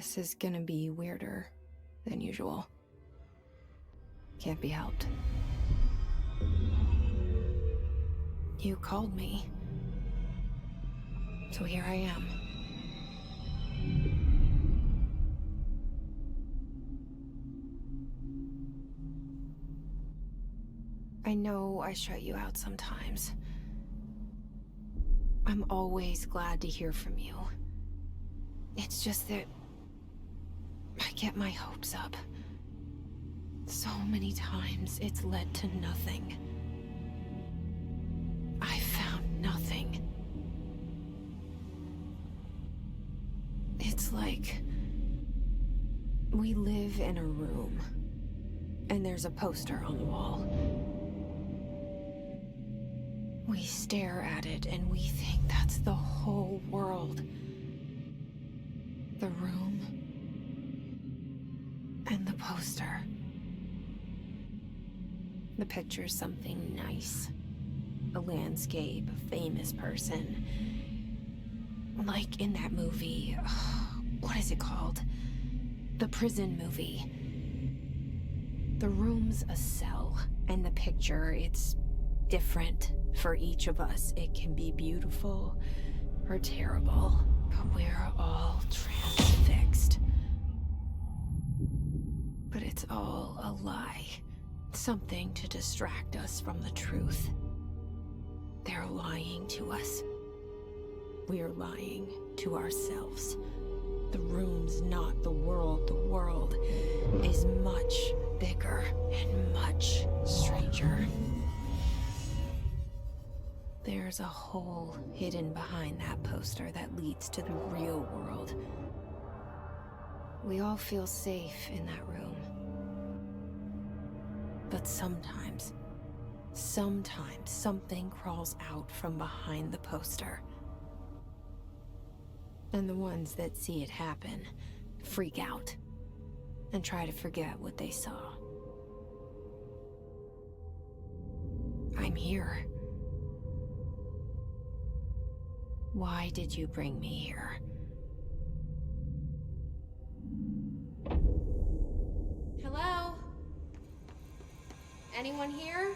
This is gonna be weirder than usual. Can't be helped. You called me. So here I am. I know I shut you out sometimes. I'm always glad to hear from you. It's just that I get my hopes up. So many times it's led to nothing. I found nothing. It's like we live in a room, and there's a poster on the wall. We stare at it and we think that's the whole world. The room and the poster. The picture's something nice. A landscape, a famous person. Like in that movie, what is it called? The prison movie. The room's a cell, and the picture, it's different for each of us. It can be beautiful or terrible, but we're all transfixed. But it's all a lie. Something to distract us from the truth. They're lying to us. We're lying to ourselves. The room's not the world. The world is much bigger and much stranger. There's a hole hidden behind that poster that leads to the real world. We all feel safe in that room. But sometimes something crawls out from behind the poster. And the ones that see it happen freak out and try to forget what they saw. I'm here. Why did you bring me here? Hello? Anyone here?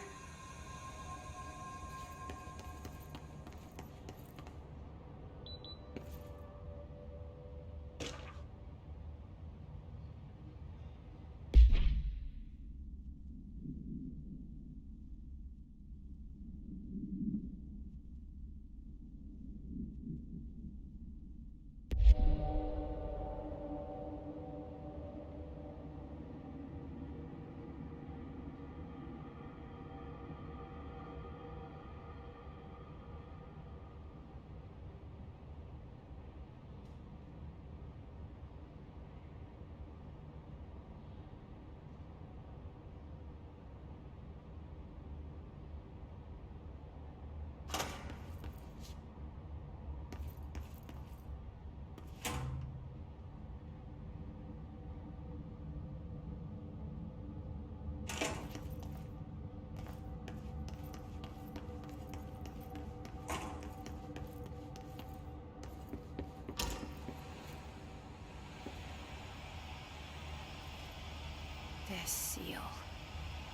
This seal.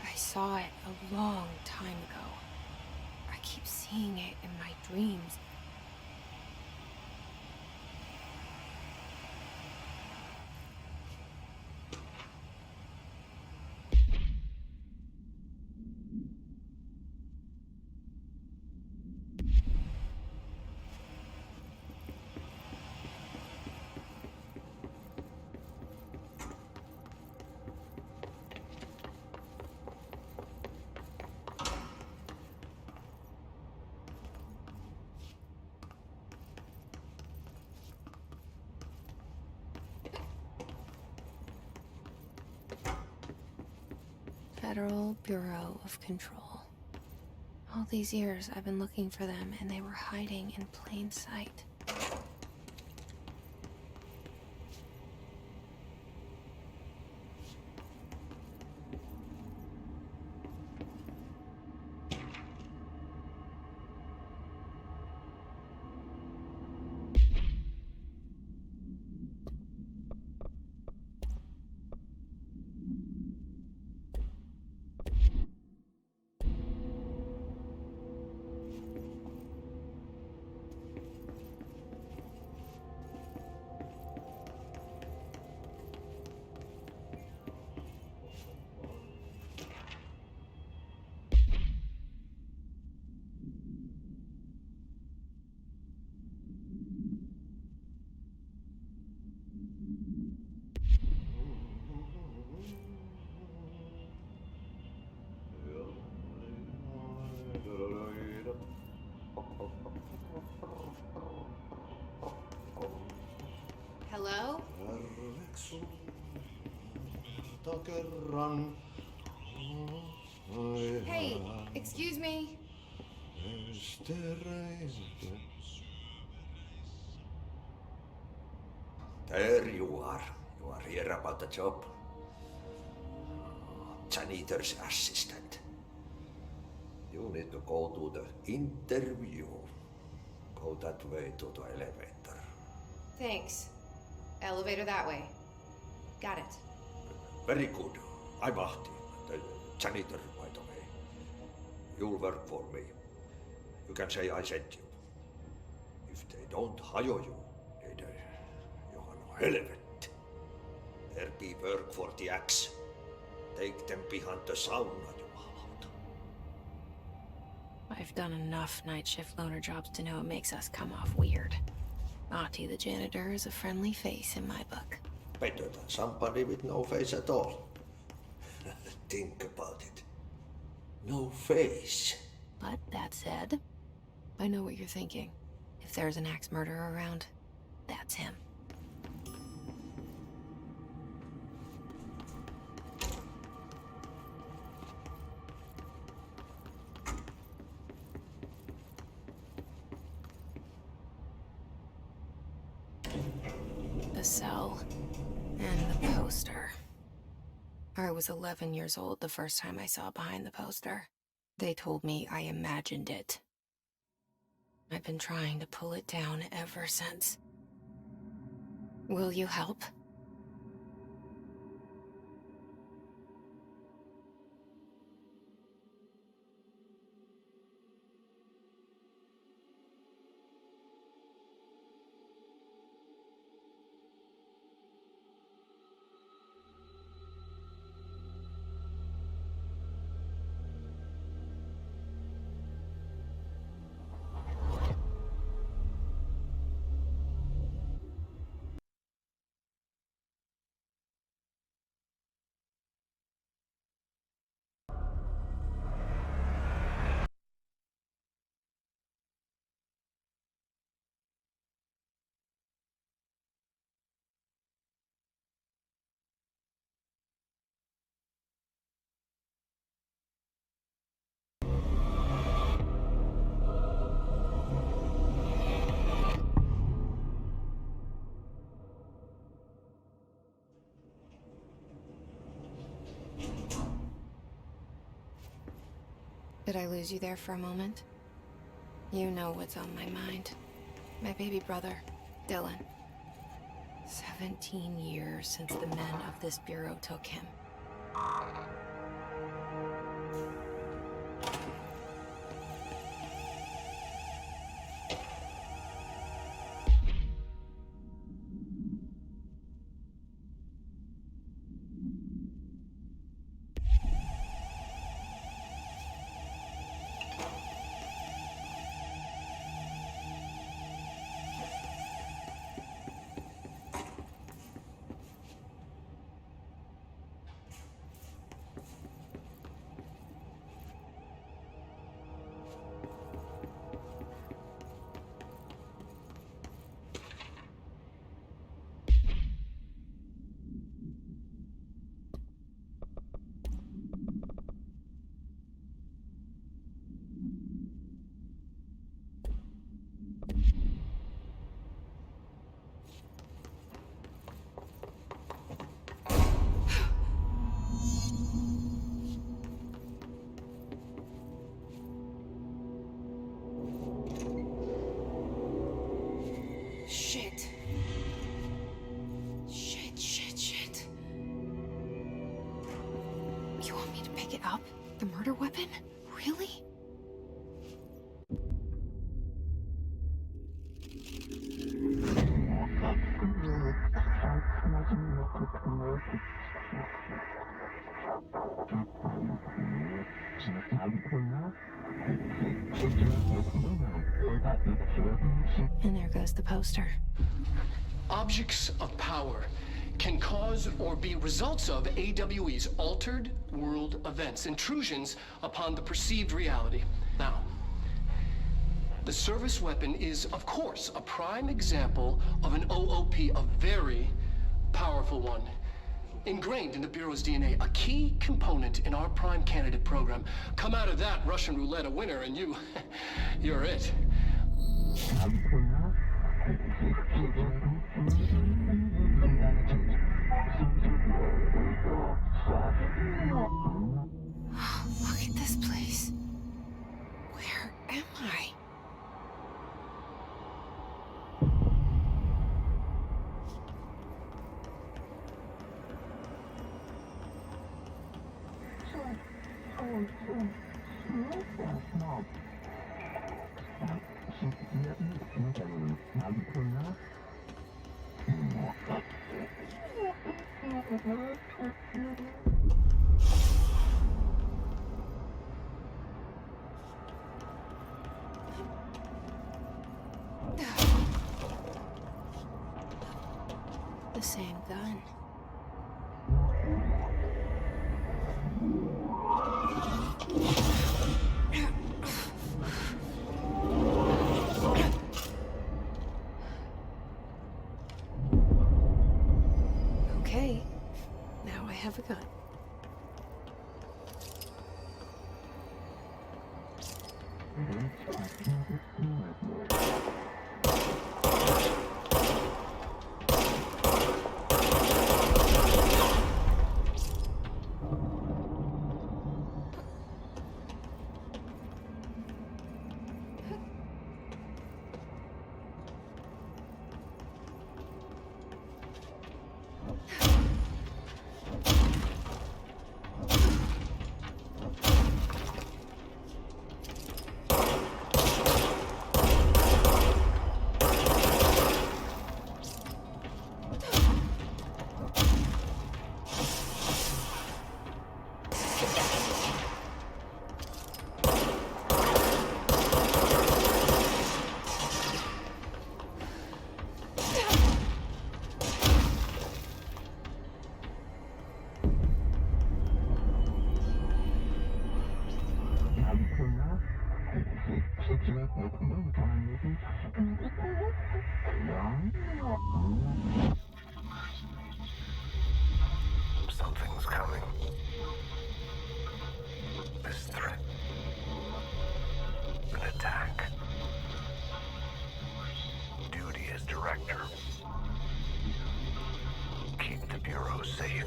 I saw it a long time ago. I keep seeing it in my dreams. Federal Bureau of Control. All these years I've been looking for them, and they were hiding in plain sight. kerran. Hey, excuse me. There you are. You are here about the job. Janitor's assistant. You need to go to the interview. Go that way to the elevator. Thanks. Elevator that way. Got it. Very good. I'm Ahti, the janitor, by the way. You'll work for me. You can say I sent you. If they don't hire you, niin Johan helvet. There be work for the axe. Take them behind the sauna, jumalauta. I've done enough night shift loner jobs to know it makes us come off weird. Ahti the janitor is a friendly face in my book. Better than somebody with no face at all. Think about it. No face. But that said, I know what you're thinking. If there's an axe murderer around, that's him. The cell and the poster. I was 11 years old the first time I saw behind the poster. They told me I imagined it. I've been trying to pull it down ever since. Will you help? Did I lose you there for a moment? You know what's on my mind. My baby brother, Dylan. 17 years since the men of this bureau took him. Shit. Shit. You want me to pick it up? The murder weapon? Really? And there goes the poster. Objects of power can cause or be results of AWE's altered world events, intrusions upon the perceived reality. Now, the service weapon is, of course, a prime example of an OOP, a very powerful one. ingrained in the Bureau's DNA, a key component in our prime candidate program. Come out of that Russian roulette a winner, and you're it. Look at this place. Where am I? The same gun. Okay, now I have a gun. Something's coming. This threat. An attack. Duty as director. Keep the Bureau safe.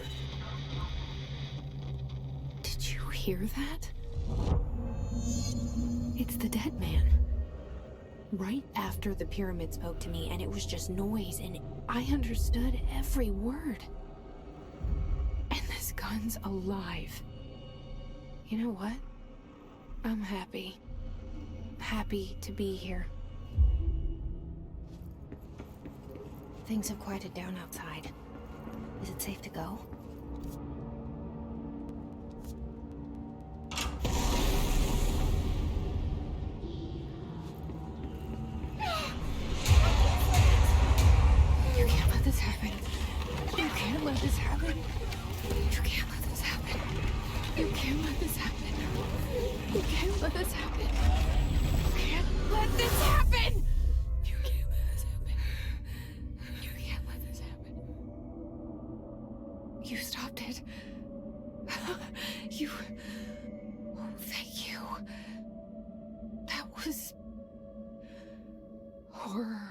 Did you hear that? It's the dead man. Right after the pyramid spoke to me, and it was just noise, and I understood every word. And this gun's alive. You know what? I'm happy. Happy to be here. Things have quieted down outside. Is it safe to go? You can't let this happen. You can't let this happen. You can't let this happen. You can't let this happen. You can't let this happen. You can't let this happen. You can't let this happen. You can't let this happen. You stopped it. You... Oh, thank you. That was... horror.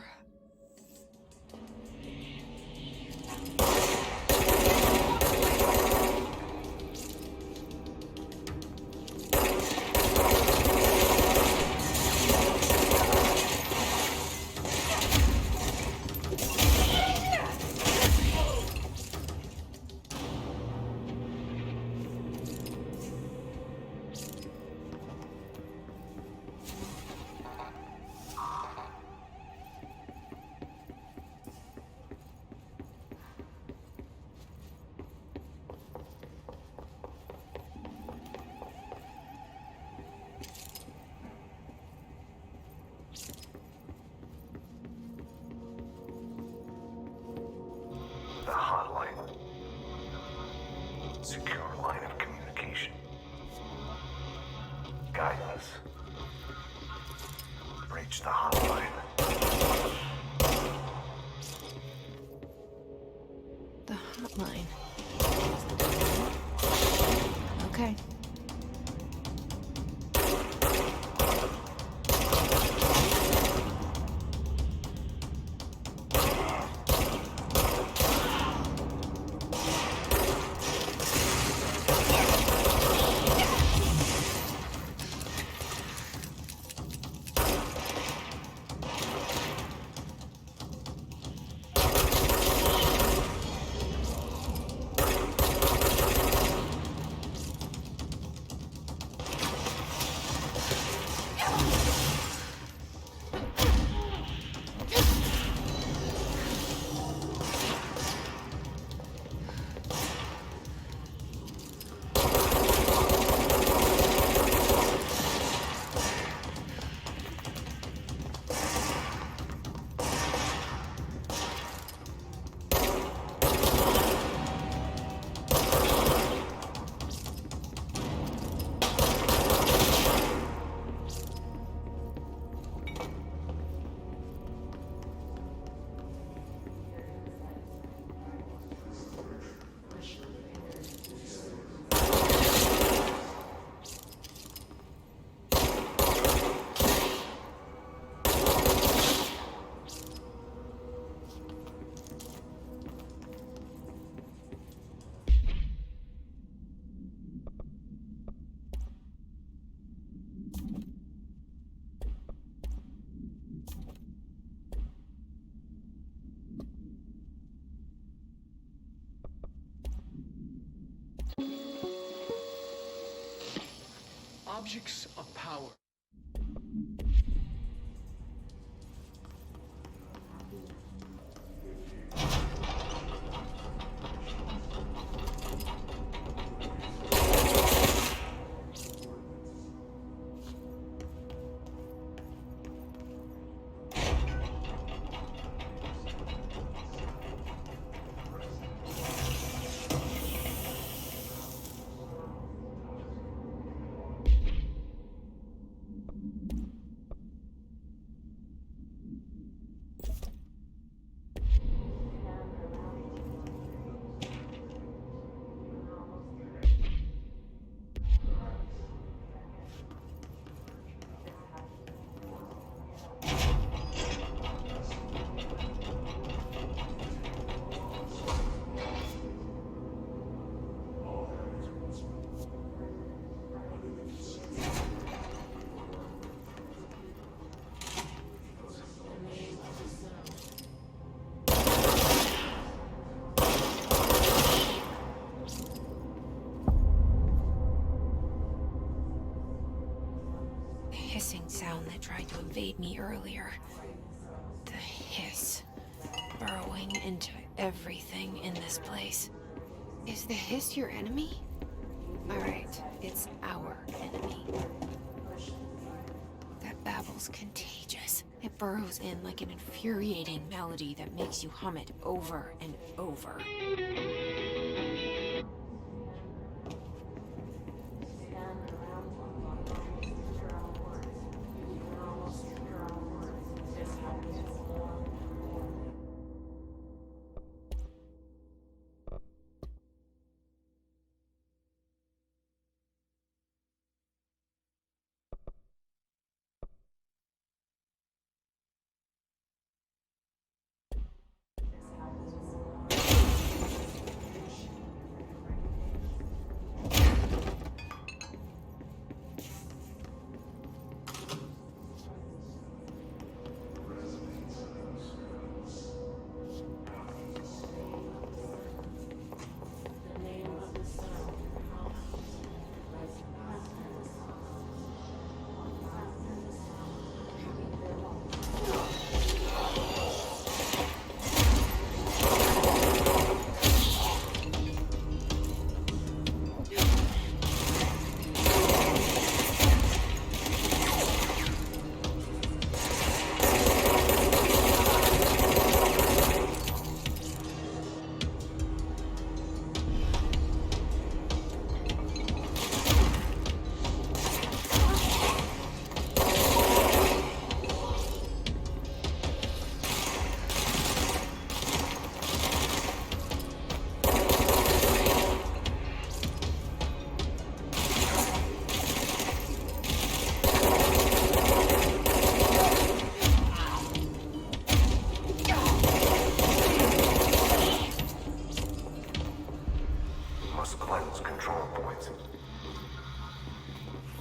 The hotline. Secure line of communication. Guidance. Reach the hotline. The hotline. Okay. Objects of power. Hissing sound that tried to invade me earlier. The hiss. Burrowing into everything in this place. Is the hiss your enemy? Alright, it's our enemy. That babble's contagious. It burrows in like an infuriating melody that makes you hum it over and over. must cleanse control points.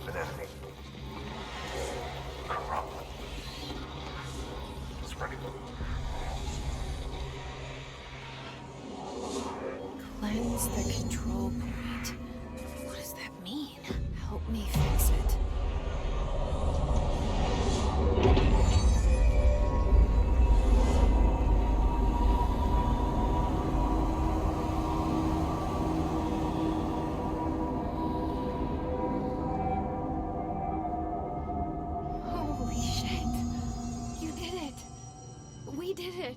An enemy. Corrupt. It's ready. Cleanse the control point. What does that mean? Help me fix it. Holy shit. You did it. We did it.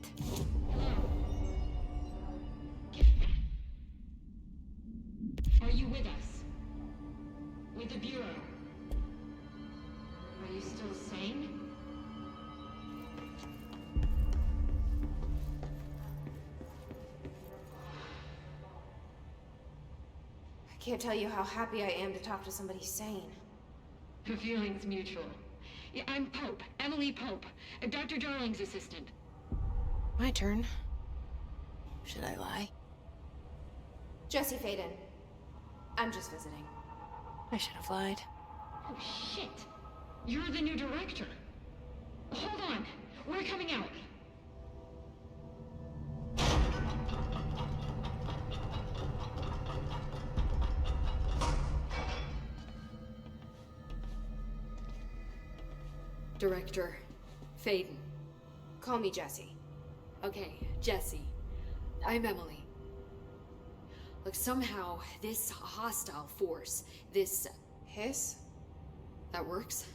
Are you with us? With the Bureau? Are you still sane? I can't tell you how happy I am to talk to somebody sane. The feeling's mutual. Yeah, I'm Pope, Emily Pope, Dr. Darling's assistant. My turn. Should I lie? Jesse Faden. I'm just visiting. I should have lied. Oh, shit. You're the new director. Hold on. We're coming out. Director Faden. Call me Jesse. Okay, Jesse. I'm Emily. Look, somehow this hostile force, this... Hiss? that works?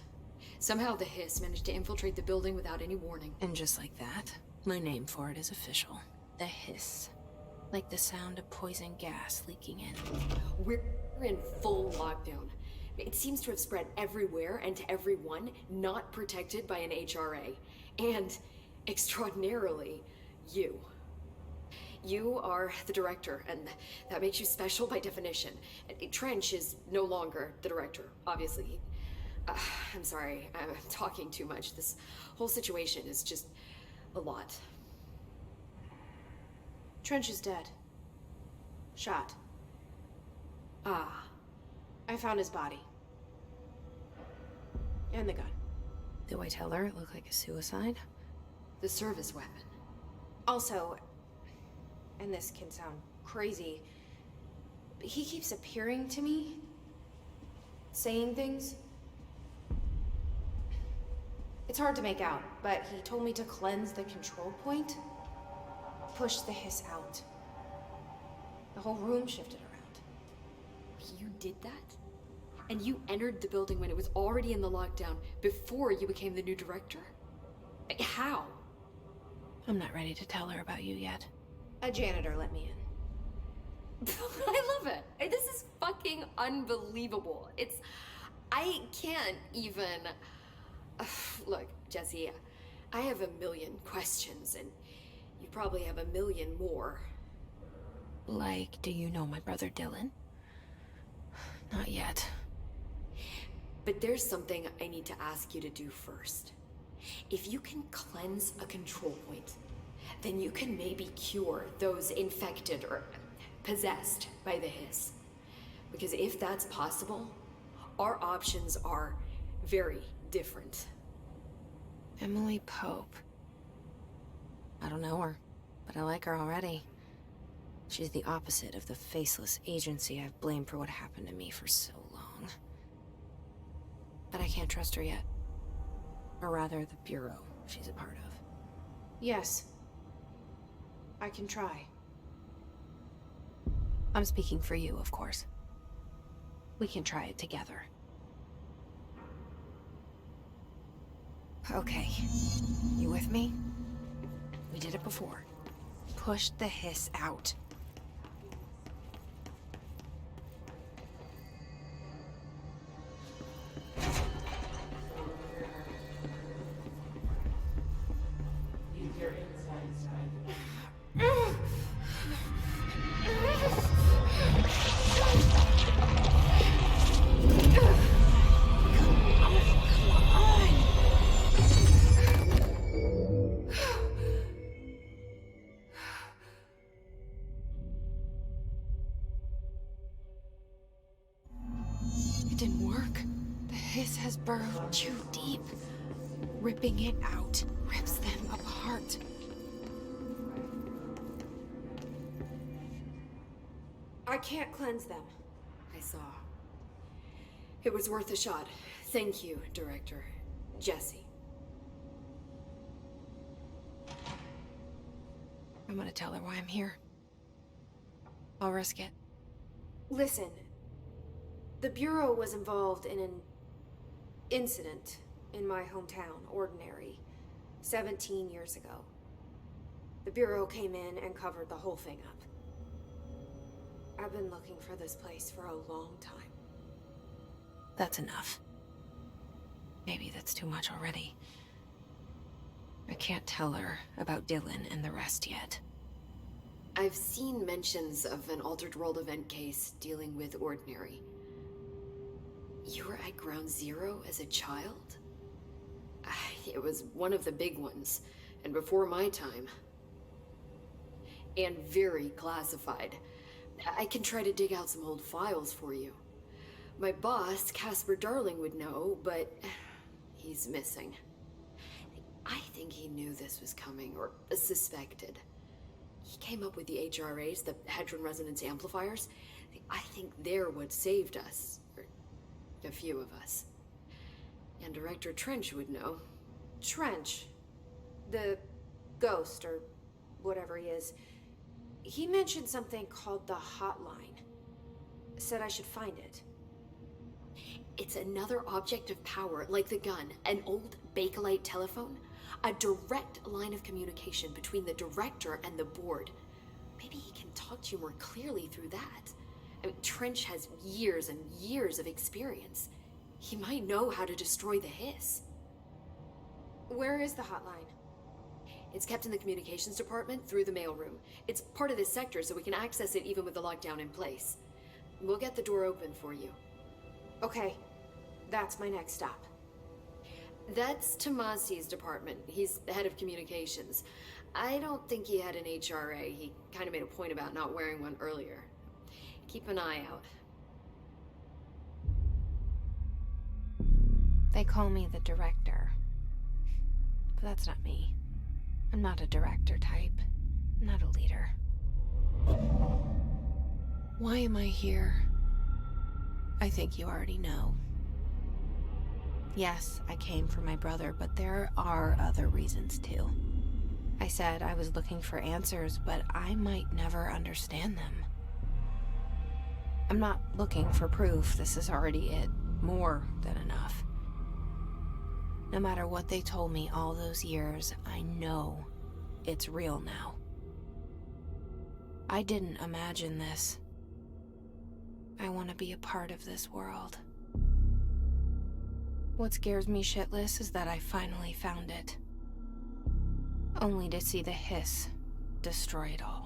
Somehow the Hiss managed to infiltrate the building without any warning. And just like that, my name for it is official. The hiss. Like the sound of poison gas leaking in. We're in full lockdown. It seems to have spread everywhere and to everyone not protected by an HRA. And, extraordinarily, you. You are the director, and that makes you special by definition. Trench is no longer the director, obviously. I'm sorry, I'm talking too much. This whole situation is just a lot. Trench is dead. Shot. Ah, I found his body. And the gun. Do I tell her it looked like a suicide? the service weapon. Also, and this can sound crazy, but he keeps appearing to me, saying things. It's hard to make out, but he told me to cleanse the control point, push the hiss out. The whole room shifted around. You did that? And you entered the building when it was already in the lockdown before you became the new director? How? I'm not ready to tell her about you yet. A janitor let me in. I love it. This is fucking unbelievable. I can't even... Look, Jesse, I have a million questions, and you probably have a million more. Like, do you know my brother Dylan? Not yet. But there's something I need to ask you to do first. If you can cleanse a control point, then you can maybe cure those infected or possessed by the hiss. Because if that's possible, our options are very different. Emily Pope. I don't know her, but I like her already. She's the opposite of the faceless agency I've blamed for what happened to me for so long. But I can't trust her yet. Or rather, the Bureau she's a part of. Yes. I can try. I'm speaking for you, of course. We can try it together. Okay. You with me? We did it before. Push the hiss out. didn't work. The hiss has burrowed too deep. Ripping it out rips them apart. I can't cleanse them. I saw. It was worth a shot. Thank you, Director. Jesse. I'm gonna tell her why I'm here. I'll risk it. Listen, the Bureau was involved in an incident in my hometown, Ordinary, 17 years ago. The Bureau came in and covered the whole thing up. I've been looking for this place for a long time. That's enough. Maybe that's too much already. I can't tell her about Dylan and the rest yet. I've seen mentions of an Altered World event case dealing with Ordinary. You were at Ground Zero as a child? It was one of the big ones, and before my time. And very classified. I can try to dig out some old files for you. My boss, Casper Darling, would know, but he's missing. I think he knew this was coming, or suspected. He came up with the HRAs, the Hadron Resonance Amplifiers. I think they're what saved us. Or a few of us. And Director Trench would know. Trench, the ghost, or whatever he is, he mentioned something called the Hotline. Said I should find it. It's another object of power, like the gun, an old Bakelite telephone. A direct line of communication between the director and the board. Maybe he can talk to you more clearly through that. I mean, Trench has years and years of experience. He might know how to destroy the hiss. Where is the hotline? It's kept in the communications department through the mailroom. It's part of this sector, so we can access it even with the lockdown in place. We'll get the door open for you. Okay, that's my next stop. That's Tomasi's department. He's the head of communications. I don't think he had an HRA. He kind of made a point about not wearing one earlier. Keep an eye out. They call me the director. But that's not me. I'm not a director type. I'm not a leader. Why am I here? I think you already know. Yes, I came for my brother, but there are other reasons too. I said I was looking for answers, but I might never understand them. I'm not looking for proof. This is already it. More than enough. No matter what they told me all those years, I know it's real now. I didn't imagine this. I want to be a part of this world. What scares me shitless is that I finally found it. Only to see the hiss destroy it all.